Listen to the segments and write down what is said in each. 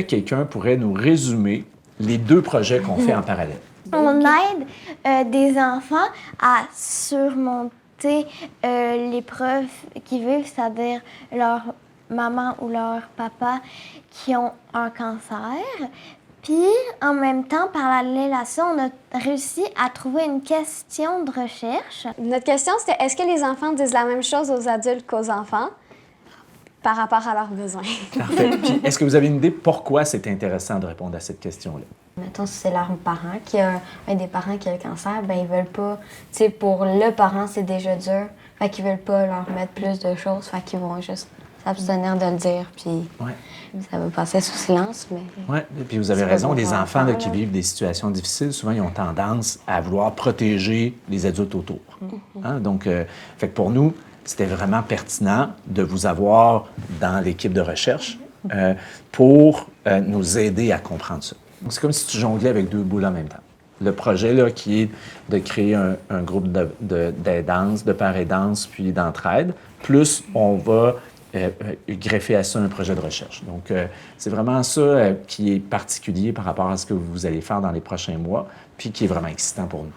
quelqu'un pourrait nous résumer les 2 projets qu'on fait en parallèle? On aide des enfants à surmonter l'épreuve qu'ils vivent, c'est-à-dire leur maman ou leur papa qui ont un cancer. Puis, en même temps, parallèle à ça, on a réussi à trouver une question de recherche. Notre question, c'était est-ce que les enfants disent la même chose aux adultes qu'aux enfants par rapport à leurs besoins? Parfait. Puis, est-ce que vous avez une idée pourquoi c'est intéressant de répondre à cette question-là? Mettons, si c'est leur parent qui a un des parents qui a le cancer, ben ils veulent pas, tu sais, pour le parent, c'est déjà dur. Fait qu'ils veulent pas leur mettre plus de choses, fait qu'ils vont juste s'abstenir de le dire, puis ça va passer sous silence, mais... Oui, et puis vous avez raison, les enfants là, qui vivent des situations difficiles, souvent, ils ont tendance à vouloir protéger les adultes autour. Hein? Donc, fait que pour nous, c'était vraiment pertinent de vous avoir dans l'équipe de recherche pour nous aider à comprendre ça. Donc, c'est comme si tu jonglais avec 2 boules en même temps. Le projet, là, qui est de créer un groupe d'aidance, de parents-aidance, puis d'entraide, plus on va greffer à ça un projet de recherche. Donc, c'est vraiment ça qui est particulier par rapport à ce que vous allez faire dans les prochains mois, puis qui est vraiment excitant pour nous.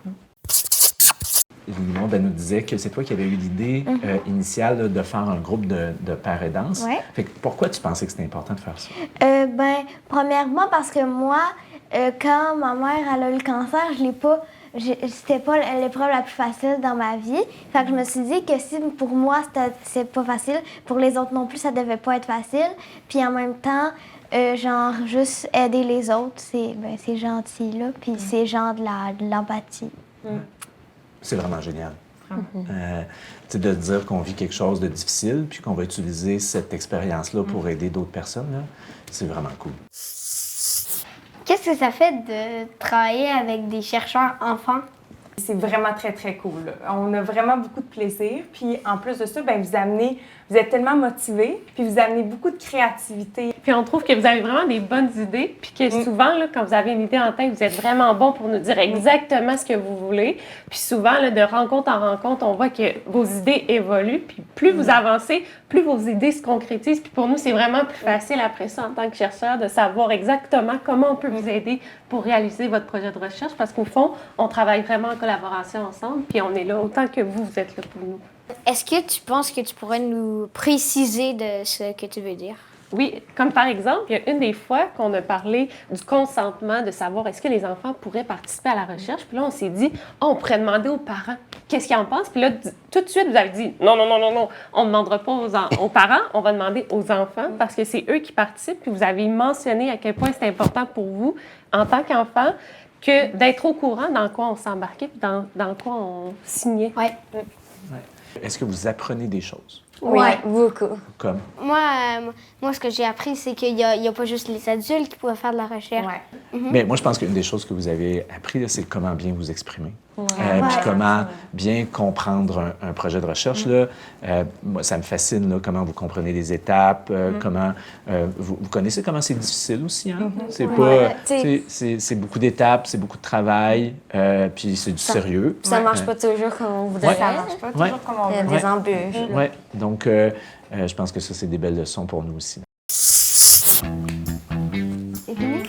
Limon, nous disait que c'est toi qui avais eu l'idée initiale là, de faire un groupe de parents-aidance. Ouais. Fait que pourquoi tu pensais que c'était important de faire ça? Premièrement, parce que moi, quand ma mère elle a eu le cancer, c'était pas l'épreuve la plus facile dans ma vie. Fait que je me suis dit que si pour moi c'est pas facile, pour les autres non plus, ça devait pas être facile. Puis en même temps, genre juste aider les autres, c'est gentil là, puis c'est genre de l'empathie. C'est vraiment génial. De dire qu'on vit quelque chose de difficile, puis qu'on va utiliser cette expérience-là pour aider d'autres personnes, là, c'est vraiment cool. Qu'est-ce que ça fait de travailler avec des chercheurs enfants? C'est vraiment très, très cool. On a vraiment beaucoup de plaisir. Puis en plus de ça, bien, vous êtes tellement motivés, puis vous amenez beaucoup de créativité. Puis on trouve que vous avez vraiment des bonnes idées, puis que souvent, là, quand vous avez une idée en tête, vous êtes vraiment bon pour nous dire exactement ce que vous voulez. Puis souvent, là, de rencontre en rencontre, on voit que vos idées évoluent, puis plus vous avancez, plus vos idées se concrétisent. Puis pour nous, c'est vraiment plus facile après ça, en tant que chercheur, de savoir exactement comment on peut vous aider pour réaliser votre projet de recherche, parce qu'au fond, on travaille vraiment en collaboration ensemble, puis on est là autant que vous êtes là pour nous. Est-ce que tu penses que tu pourrais nous préciser de ce que tu veux dire? Oui, comme par exemple, il y a une des fois qu'on a parlé du consentement, de savoir est-ce que les enfants pourraient participer à la recherche. Puis là, on s'est dit, on pourrait demander aux parents qu'est-ce qu'ils en pensent. Puis là, tout de suite, vous avez dit, non, on ne demandera pas aux parents, on va demander aux enfants parce que c'est eux qui participent. Puis vous avez mentionné à quel point c'est important pour vous, en tant qu'enfant, que d'être au courant dans quoi on s'embarquait puis dans quoi on signait. Oui. Est-ce que vous apprenez des choses? Oui, beaucoup. Comme? Moi, ce que j'ai appris, c'est qu'il n'y a pas juste les adultes qui pourraient faire de la recherche. Mais moi, je pense qu'une des choses que vous avez appris, là, c'est comment bien vous exprimer. Puis comment bien comprendre un projet de recherche. Là. Moi, ça me fascine là, comment vous comprenez les étapes, comment... vous connaissez comment c'est difficile aussi, hein? C'est pas... C'est beaucoup d'étapes, c'est beaucoup de travail, puis c'est du sérieux. Ça ne marche pas toujours comme on voudrait. Ça ne marche pas toujours comme on Il y a veut. des embûches. Oui, donc je pense que ça, c'est des belles leçons pour nous aussi. C'est fini?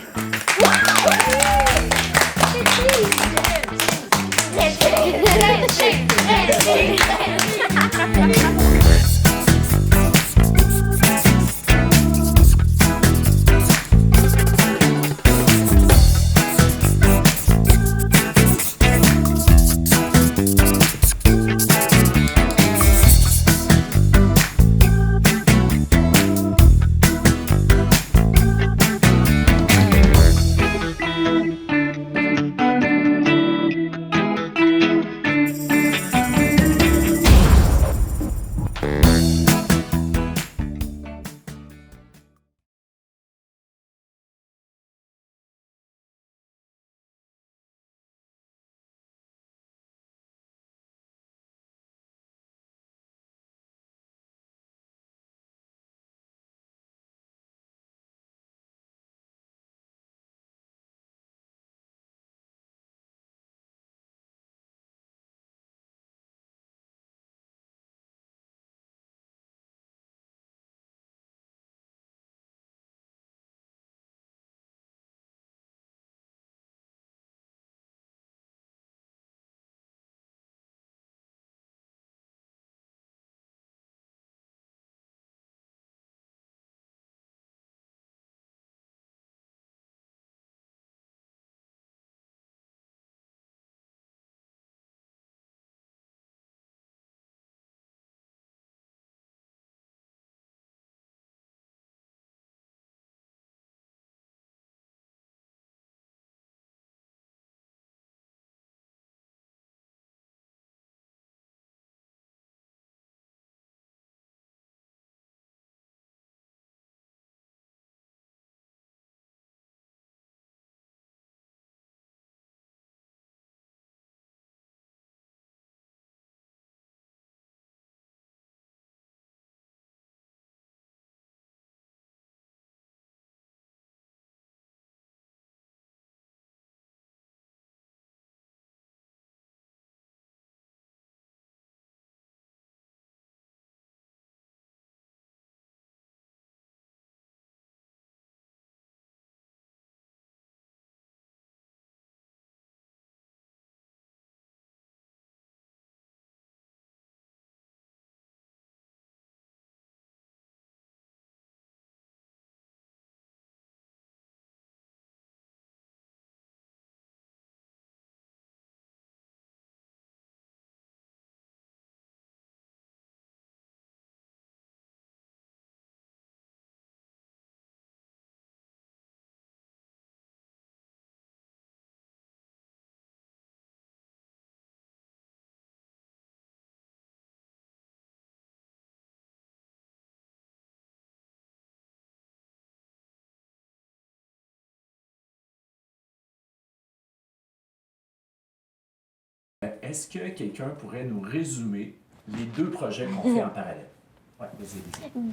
Est-ce que quelqu'un pourrait nous résumer les deux projets qu'on fait en parallèle? Oui, vas-y, Lisa. Bon,